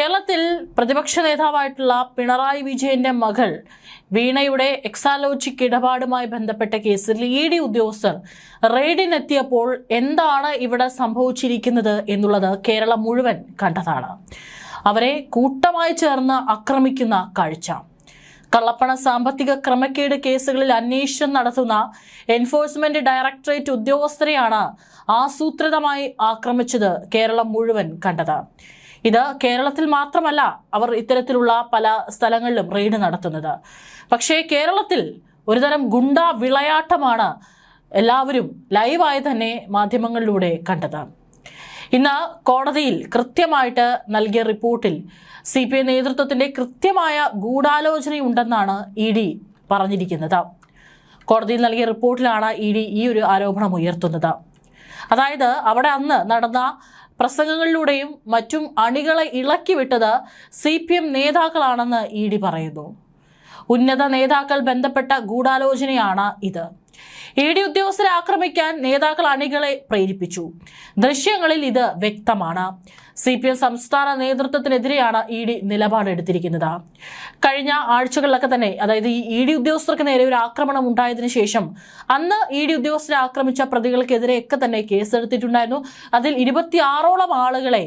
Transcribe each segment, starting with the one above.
കേരളത്തിൽ പ്രതിപക്ഷ നേതാവായിട്ടുള്ള പിണറായി വിജയന്റെ മകൾ വീണയുടെ എക്സാലോജിക് ഇടപാടുമായി ബന്ധപ്പെട്ട കേസിൽ ഇഡി ഉദ്യോഗസ്ഥർ റെയ്ഡിനെത്തിയപ്പോൾ എന്താണ് ഇവിടെ സംഭവിച്ചിരിക്കുന്നത് എന്നുള്ളത് കേരളം മുഴുവൻ കണ്ടതാണ്. അവരെ കൂട്ടമായി ചേർന്ന് ആക്രമിക്കുന്ന കാഴ്ച. കള്ളപ്പണ സാമ്പത്തിക ക്രമക്കേട് കേസുകളിൽ അന്വേഷണം നടത്തുന്ന എൻഫോഴ്സ്മെന്റ് ഡയറക്ടറേറ്റ് ഉദ്യോഗസ്ഥരെയാണ് ആസൂത്രിതമായി ആക്രമിച്ചത് കേരളം മുഴുവൻ കണ്ടത്. ഇത് കേരളത്തിൽ മാത്രമല്ല അവർ ഇത്തരത്തിലുള്ള പല സ്ഥലങ്ങളിലും റെയ്ഡ് നടത്തുന്നത്. പക്ഷേ കേരളത്തിൽ ഒരുതരം ഗുണ്ട വിളയാട്ടമാണ് എല്ലാവരും ലൈവായി തന്നെ മാധ്യമങ്ങളിലൂടെ കണ്ടത്. ഇന്ന് കോടതിയിൽ കൃത്യമായിട്ട് നൽകിയ റിപ്പോർട്ടിൽ CPI നേതൃത്വത്തിന്റെ കൃത്യമായ ഗൂഢാലോചനയുണ്ടെന്നാണ് ED പറഞ്ഞിരിക്കുന്നത്. കോടതിയിൽ നൽകിയ റിപ്പോർട്ടിലാണ് ED ഈ ഒരു ആരോപണം ഉയർത്തുന്നത്. അതായത് അവിടെ അന്ന് നടന്ന പ്രസംഗങ്ങളിലൂടെയും മറ്റും അണികളെ ഇളക്കിവിട്ടത് CPM നേതാക്കളാണെന്ന് ED പറയുന്നു. ഉന്നത നേതാക്കൾ ബന്ധപ്പെട്ട ഗൂഢാലോചനയാണ് ഇത്. ED ഉദ്യോഗസ്ഥരെ ആക്രമിക്കാൻ നേതാക്കൾ അണികളെ പ്രേരിപ്പിച്ചു. ദൃശ്യങ്ങളിൽ ഇത് വ്യക്തമാണ്. CPM സംസ്ഥാന നേതൃത്വത്തിനെതിരെയാണ് ED നിലപാടെടുത്തിരിക്കുന്നത്. കഴിഞ്ഞ ആഴ്ചകളിലൊക്കെ തന്നെ, അതായത് ഈ ED ഉദ്യോഗസ്ഥർക്ക് നേരെ ഒരു ആക്രമണം ഉണ്ടായതിനു ശേഷം അന്ന് ED ഉദ്യോഗസ്ഥരെ ആക്രമിച്ച പ്രതികൾക്കെതിരെയൊക്കെ തന്നെ കേസെടുത്തിട്ടുണ്ടായിരുന്നു. അതിൽ 26ഓളം ആളുകളെ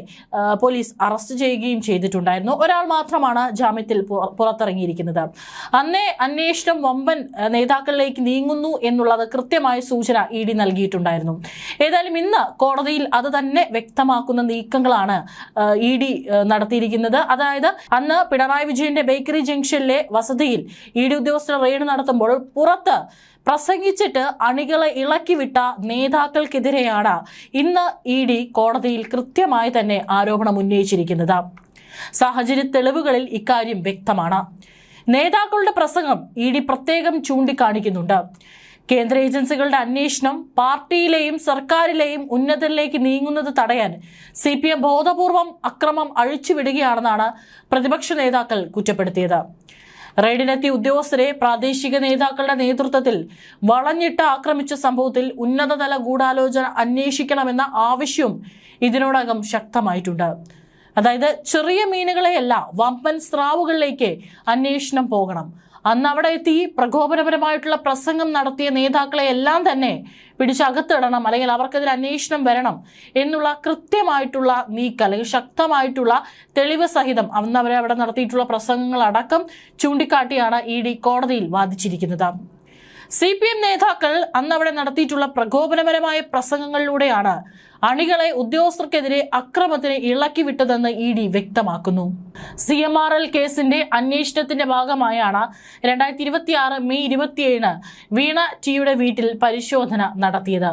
പോലീസ് അറസ്റ്റ് ചെയ്യുകയും ചെയ്തിട്ടുണ്ടായിരുന്നു. ഒരാൾ മാത്രമാണ് ജാമ്യത്തിൽ പുറത്തിറങ്ങിയിരിക്കുന്നത്. അന്നേ അന്വേഷണം വമ്പൻ നേതാക്കളിലേക്ക് നീങ്ങുന്നു എന്നുള്ളത് കൃത്യമായ സൂചന ED നൽകിയിട്ടുണ്ടായിരുന്നു. ഏതായാലും ഇന്ന് കോടതിയിൽ അത് തന്നെ വ്യക്തമാക്കുന്ന നീക്കങ്ങളാണ് ED നടത്തിയിരിക്കുന്നത്. അതായത് അന്ന് പിണറായി വിജയന്റെ ബേക്കറി ജംഗ്ഷനിലെ വസതിയിൽ ED ഉദ്യോഗസ്ഥർ റെയ്ഡ് നടത്തുമ്പോൾ പുറത്ത് പ്രസംഗിച്ചിട്ട് അണികളെ ഇളക്കിവിട്ട നേതാക്കൾക്കെതിരെയാണ് ഇന്ന് ED കോടതിയിൽ കൃത്യമായി തന്നെ ആരോപണം ഉന്നയിച്ചിരിക്കുന്നത്. സാഹചര്യ തെളിവുകളിൽ ഇക്കാര്യം വ്യക്തമാണ്. നേതാക്കളുടെ പ്രസംഗം ED പ്രത്യേകം ചൂണ്ടിക്കാണിക്കുന്നുണ്ട്. കേന്ദ്ര ഏജൻസികളുടെ അന്വേഷണം പാർട്ടിയിലെയും സർക്കാരിലെയും ഉന്നതരിലേക്ക് നീങ്ങുന്നത് തടയാൻ CPM ബോധപൂർവം അക്രമം അഴിച്ചുവിടുകയാണെന്നാണ് പ്രതിപക്ഷ നേതാക്കൾ കുറ്റപ്പെടുത്തിയത്. റെയ്ഡിനെത്തിയ ഉദ്യോഗസ്ഥരെ പ്രാദേശിക നേതാക്കളുടെ നേതൃത്വത്തിൽ വളഞ്ഞിട്ട് ആക്രമിച്ച സംഭവത്തിൽ ഉന്നതതല ഗൂഢാലോചന അന്വേഷിക്കണമെന്ന ആവശ്യവും ഇതിനോടകം ശക്തമായിട്ടുണ്ട്. അതായത് ചെറിയ മീനുകളെയല്ല, വമ്പൻ സ്രാവുകളിലേക്ക് അന്വേഷണം പോകണം. അന്ന് അവിടെ എത്തി പ്രകോപനപരമായിട്ടുള്ള പ്രസംഗം നടത്തിയ നേതാക്കളെ എല്ലാം തന്നെ പിടിച്ചകത്തിടണം, അല്ലെങ്കിൽ അവർക്കെതിരെ അന്വേഷണം വരണം എന്നുള്ള കൃത്യമായിട്ടുള്ള നീക്കം, അല്ലെങ്കിൽ ശക്തമായിട്ടുള്ള തെളിവ് സഹിതം അന്ന് അവരെ അവിടെ നടത്തിയിട്ടുള്ള പ്രസംഗങ്ങളടക്കം ചൂണ്ടിക്കാട്ടിയാണ് ED കോടതിയിൽ വാദിച്ചിരിക്കുന്നത്. CPM നേതാക്കൾ അന്ന് അവിടെ നടത്തിയിട്ടുള്ള പ്രകോപനപരമായ പ്രസംഗങ്ങളിലൂടെയാണ് അണികളെ ഉദ്യോഗസ്ഥർക്കെതിരെ അക്രമത്തിന് ഇളക്കിവിട്ടതെന്ന് ED വ്യക്തമാക്കുന്നു. CMRL കേസിന്റെ അന്വേഷണത്തിന്റെ ഭാഗമായാണ് 2026 മെയ് 27 വീണ ടിയുടെ വീട്ടിൽ പരിശോധന നടത്തിയത്.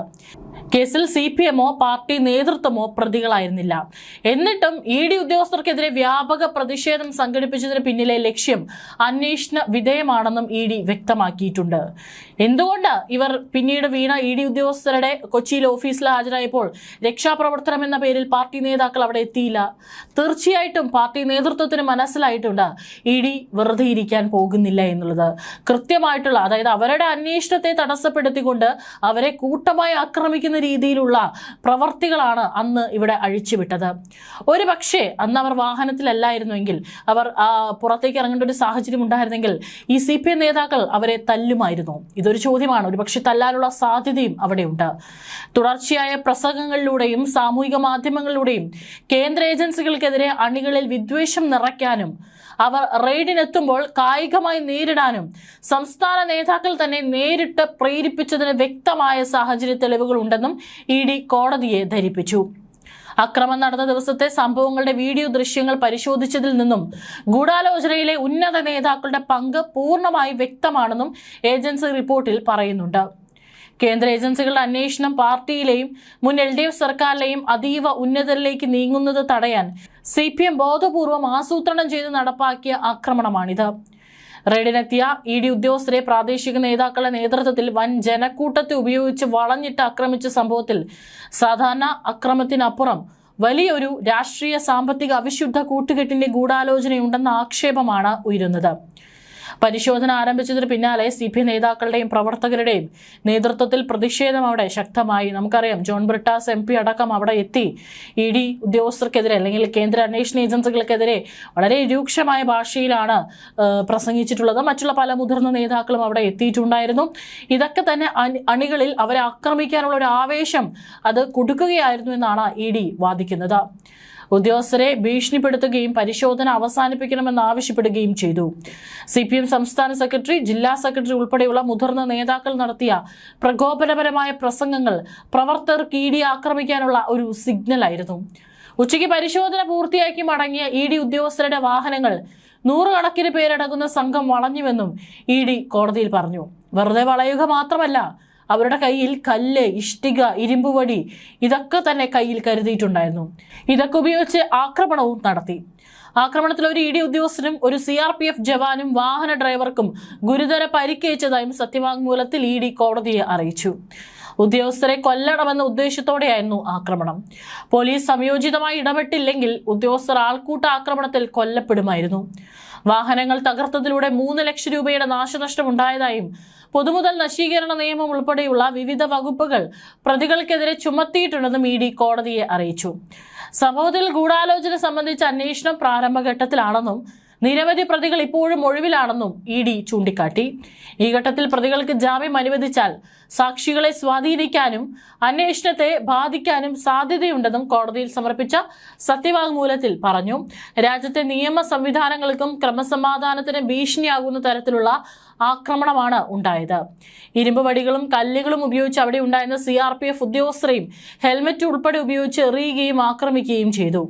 കേസിൽ CPMോ പാർട്ടി നേതൃത്വമോ പ്രതികളായിരുന്നില്ല. എന്നിട്ടും ED ഉദ്യോഗസ്ഥർക്കെതിരെ വ്യാപക പ്രതിഷേധം സംഘടിപ്പിച്ചതിന് പിന്നിലെ ലക്ഷ്യം അന്വേഷണ വിധേയമാണെന്നും ED വ്യക്തമാക്കിയിട്ടുണ്ട്. എന്തുകൊണ്ട് ഇവർ പിന്നീട് വീണ ED ഉദ്യോഗസ്ഥരുടെ കൊച്ചിയിൽ ഓഫീസിൽ ഹാജരായപ്പോൾ രക്ഷാപ്രവർത്തനം എന്ന പേരിൽ പാർട്ടി നേതാക്കൾ അവിടെ എത്തിയില്ല? തീർച്ചയായിട്ടും പാർട്ടി നേതൃത്വത്തിന് മനസ്സിലായിട്ടുണ്ട് ED വെറുതെ ഇരിക്കാൻ പോകുന്നില്ല എന്നുള്ളത്. കൃത്യമായിട്ടുള്ള, അതായത് അവരുടെ അന്വേഷണത്തെ തടസ്സപ്പെടുത്തിക്കൊണ്ട് അവരെ കൂട്ടമായി ആക്രമിക്കുന്ന രീതിയിലുള്ള പ്രവർത്തികളാണ് അന്ന് ഇവിടെ അഴിച്ചുവിട്ടത്. ഒരു പക്ഷേ അന്ന് അവർ വാഹനത്തിലല്ലായിരുന്നുവെങ്കിൽ, അവർ പുറത്തേക്ക് ഇറങ്ങേണ്ട ഒരു സാഹചര്യം ഉണ്ടായിരുന്നെങ്കിൽ ഈ CPM നേതാക്കൾ അവരെ തല്ലുമായിരുന്നു. ഇതൊരു ചോദ്യമാണ്. ഒരു പക്ഷെ തല്ലാനുള്ള സാധ്യതയും അവിടെയുണ്ട്. തുടർച്ചയായ പ്രസംഗങ്ങളിലൂടെയും സാമൂഹിക മാധ്യമങ്ങളിലൂടെയും കേന്ദ്ര ഏജൻസികൾക്കെതിരെ അണികളിൽ വിദ്വേഷം നിറയ്ക്കാനും അവർ റെയ്ഡിനെത്തുമ്പോൾ കായികമായി നേരിടാനും സംസ്ഥാന നേതാക്കൾ തന്നെ നേരിട്ട് പ്രേരിപ്പിച്ചതിന് വ്യക്തമായ സാഹചര്യ തെളിവുകൾ ഉണ്ടെന്നും ED കോടതിയെ ധരിപ്പിച്ചു. അക്രമം നടന്ന ദിവസത്തെ സംഭവങ്ങളുടെ വീഡിയോ ദൃശ്യങ്ങൾ പരിശോധിച്ചതിൽ നിന്നും ഗൂഢാലോചനയിലെ ഉന്നത നേതാക്കളുടെ പങ്ക് പൂർണ്ണമായി വ്യക്തമാണെന്നും ഏജൻസി റിപ്പോർട്ടിൽ പറയുന്നുണ്ട്. കേന്ദ്ര ഏജൻസികളുടെ അന്വേഷണം പാർട്ടിയിലെയും മുൻ LDF സർക്കാരിലെയും അതീവ ഉന്നതരിലേക്ക് നീങ്ങുന്നത് തടയാൻ CPM ബോധപൂർവം ആസൂത്രണം ചെയ്ത് നടപ്പാക്കിയ ആക്രമണമാണിത്. റെയ്ഡിനെത്തിയ ED ഉദ്യോഗസ്ഥരെ പ്രാദേശിക നേതാക്കളുടെ നേതൃത്വത്തിൽ വൻ ജനക്കൂട്ടത്തെ ഉപയോഗിച്ച് വളഞ്ഞിട്ട് ആക്രമിച്ച സംഭവത്തിൽ സാധാരണ അക്രമത്തിനപ്പുറം വലിയൊരു രാഷ്ട്രീയ സാമ്പത്തിക അവിശുദ്ധ കൂട്ടുകെട്ടിന്റെ ഗൂഢാലോചനയുണ്ടെന്ന ആക്ഷേപമാണ് ഉയരുന്നത്. പരിശോധന ആരംഭിച്ചതിന് പിന്നാലെ CPI നേതാക്കളുടെയും പ്രവർത്തകരുടെയും നേതൃത്വത്തിൽ പ്രതിഷേധം അവിടെ ശക്തമായി. നമുക്കറിയാം, ജോൺ ബ്രിട്ടാസ് MP അടക്കം അവിടെ എത്തി ED ഉദ്യോഗസ്ഥർക്കെതിരെ അല്ലെങ്കിൽ കേന്ദ്ര അന്വേഷണ ഏജൻസികൾക്കെതിരെ വളരെ രൂക്ഷമായ ഭാഷയിലാണ് പ്രസംഗിച്ചിട്ടുള്ളത്. മറ്റുള്ള പല മുതിർന്ന നേതാക്കളും അവിടെ എത്തിയിട്ടുണ്ടായിരുന്നു. ഇതൊക്കെ തന്നെ അണികളിൽ അവരെ ആക്രമിക്കാനുള്ള ഒരു ആവേശം അത് കൊടുക്കുകയായിരുന്നു എന്നാണ് ED വാദിക്കുന്നത്. ഉദ്യോഗസ്ഥരെ ഭീഷണിപ്പെടുത്തുകയും പരിശോധന അവസാനിപ്പിക്കണമെന്ന് ആവശ്യപ്പെടുകയും ചെയ്തു. CPM സംസ്ഥാന സെക്രട്ടറി, ജില്ലാ സെക്രട്ടറി ഉൾപ്പെടെയുള്ള മുതിർന്ന നേതാക്കൾ നടത്തിയ പ്രകോപനപരമായ പ്രസംഗങ്ങൾ പ്രവർത്തകർക്ക് ED ആക്രമിക്കാനുള്ള ഒരു സിഗ്നലായിരുന്നു. ഉച്ചയ്ക്ക് പരിശോധന പൂർത്തിയാക്കി മടങ്ങിയ ED ഉദ്യോഗസ്ഥരുടെ വാഹനങ്ങൾ 100 കണക്കിന് പേരടങ്ങുന്ന സംഘം വളഞ്ഞുവെന്നും ED കോടതിയിൽ പറഞ്ഞു. വെറുതെ വളയുക മാത്രമല്ല, അവരുടെ കയ്യിൽ കല്ല്, ഇഷ്ടിക, ഇരുമ്പുവടി ഇതൊക്കെ തന്നെ കയ്യിൽ കരുതിയിട്ടുണ്ടായിരുന്നു. ഇതൊക്കെ ഉപയോഗിച്ച് ആക്രമണവും നടത്തി. ആക്രമണത്തിൽ ഒരു ED ഉദ്യോഗസ്ഥനും ഒരു CRPF ജവാനും വാഹന ഡ്രൈവർക്കും ഗുരുതര പരിക്കേറ്റതായും സത്യവാങ്മൂലത്തിൽ ED കോടതിയെ അറിയിച്ചു. ഉദ്യോഗസ്ഥരെ കൊല്ലണമെന്ന ഉദ്ദേശത്തോടെയായിരുന്നു ആക്രമണം. പോലീസ് സംയോജിതമായി ഇടപെട്ടില്ലെങ്കിൽ ഉദ്യോഗസ്ഥർ ആൾക്കൂട്ട ആക്രമണത്തിൽ കൊല്ലപ്പെടുമായിരുന്നു. വാഹനങ്ങൾ തകർത്തതിലൂടെ 3 ലക്ഷം രൂപയുടെ നാശനഷ്ടം ഉണ്ടായതായും പൊതുമുതൽ നശീകരണ നിയമം ഉൾപ്പെടെയുള്ള വിവിധ വകുപ്പുകൾ പ്രതികൾക്കെതിരെ ചുമത്തിയിട്ടുണ്ടെന്നും ED കോടതിയെ അറിയിച്ചു. സംഭവത്തിൽ ഗൂഢാലോചന സംബന്ധിച്ച അന്വേഷണം പ്രാരംഭഘട്ടത്തിലാണെന്നും നിരവധി പ്രതികൾ ഇപ്പോഴും ഒഴിവിലാണെന്നും ED ചൂണ്ടിക്കാട്ടി. ഈ ഘട്ടത്തിൽ പ്രതികൾക്ക് ജാമ്യം അനുവദിച്ചാൽ സാക്ഷികളെ സ്വാധീനിക്കാനും അന്വേഷണത്തെ ബാധിക്കാനും സാധ്യതയുണ്ടെന്നും കോടതിയിൽ സമർപ്പിച്ച സത്യവാങ്മൂലത്തിൽ പറഞ്ഞു. രാജ്യത്തെ നിയമ സംവിധാനങ്ങൾക്കും ക്രമസമാധാനത്തിന് ഭീഷണിയാകുന്ന തരത്തിലുള്ള ആക്രമണമാണ് ഉണ്ടായത്. ഇരുമ്പ് വടികളും കല്ലുകളും ഉപയോഗിച്ച് അവിടെ ഉണ്ടായിരുന്ന CRPF ഉദ്യോഗസ്ഥരെയും ഹെൽമറ്റ് ഉൾപ്പെടെ ഉപയോഗിച്ച് എറിയുകയും ആക്രമിക്കുകയും ചെയ്തു.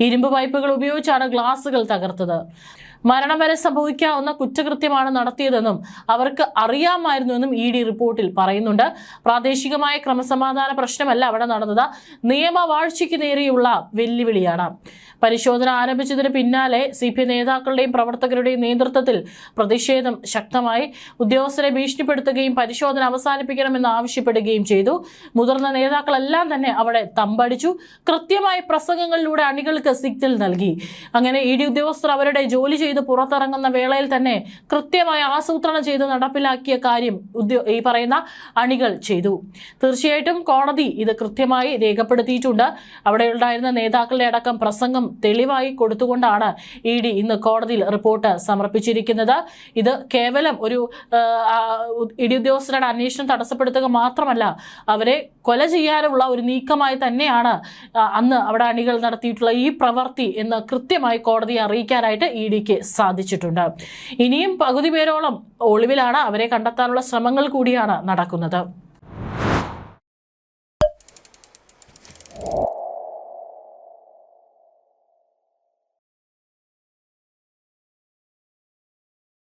ഇരുമ്പ് പൈപ്പുകൾ ഉപയോഗിച്ചാണ് ഗ്ലാസുകൾ തകർത്തത്. മരണം വരെ സംഭവിക്കാവുന്ന കുറ്റകൃത്യമാണ് നടത്തിയതെന്നും അവർക്ക് അറിയാമായിരുന്നുവെന്നും ED റിപ്പോർട്ടിൽ പറയുന്നുണ്ട്. പ്രാദേശികമായ ക്രമസമാധാന പ്രശ്നമല്ല അവിടെ നടന്നത്, നിയമവാഴ്ചയ്ക്ക് നേരെയുള്ള വെല്ലുവിളിയാണ്. പരിശോധന ആരംഭിച്ചതിന് പിന്നാലെ CPI നേതാക്കളുടെയും പ്രവർത്തകരുടെയും നേതൃത്വത്തിൽ പ്രതിഷേധം ശക്തമായി. ഉദ്യോഗസ്ഥരെ ഭീഷണിപ്പെടുത്തുകയും പരിശോധന അവസാനിപ്പിക്കണമെന്ന് ആവശ്യപ്പെടുകയും ചെയ്തു. മുതിർന്ന നേതാക്കളെല്ലാം തന്നെ അവിടെ തമ്പടിച്ചു. കൃത്യമായ പ്രസംഗങ്ങളിലൂടെ അണികൾക്ക് സിഗ്നൽ നൽകി. അങ്ങനെ ED ഉദ്യോഗസ്ഥർ അവരുടെ ജോലി ചെയ്ത് പുറത്തിറങ്ങുന്ന വേളയിൽ തന്നെ കൃത്യമായി ആസൂത്രണം ചെയ്ത് നടപ്പിലാക്കിയ കാര്യം ഈ പറയുന്ന അണികൾ ചെയ്തു. തീർച്ചയായിട്ടും കോടതി ഇത് കൃത്യമായി രേഖപ്പെടുത്തിയിട്ടുണ്ട്. അവിടെ ഉണ്ടായിരുന്ന നേതാക്കളുടെ അടക്കം പ്രസംഗം തെളിവായി കൊടുത്തുകൊണ്ടാണ് ED ഇന്ന് കോടതിയിൽ റിപ്പോർട്ട് സമർപ്പിച്ചിരിക്കുന്നത്. ഇത് കേവലം ഒരു ED ഉദ്യോഗസ്ഥരുടെ അന്വേഷണം തടസ്സപ്പെടുത്തുക മാത്രമല്ല, അവരെ കൊല ചെയ്യാനുള്ള ഒരു നീക്കമായി തന്നെയാണ് അന്ന് അവിടെ അണികൾ നടത്തിയിട്ടുള്ള ഈ പ്രവൃത്തി എന്ന് കൃത്യമായി കോടതിയെ അറിയിക്കാനായിട്ട് EDക്ക് സാധിച്ചിട്ടുണ്ട്. ഇനിയും പകുതി പേരോളം ഒളിവിലാണ്. അവരെ കണ്ടെത്താനുള്ള ശ്രമങ്ങൾ കൂടിയാണ് നടക്കുന്നത്.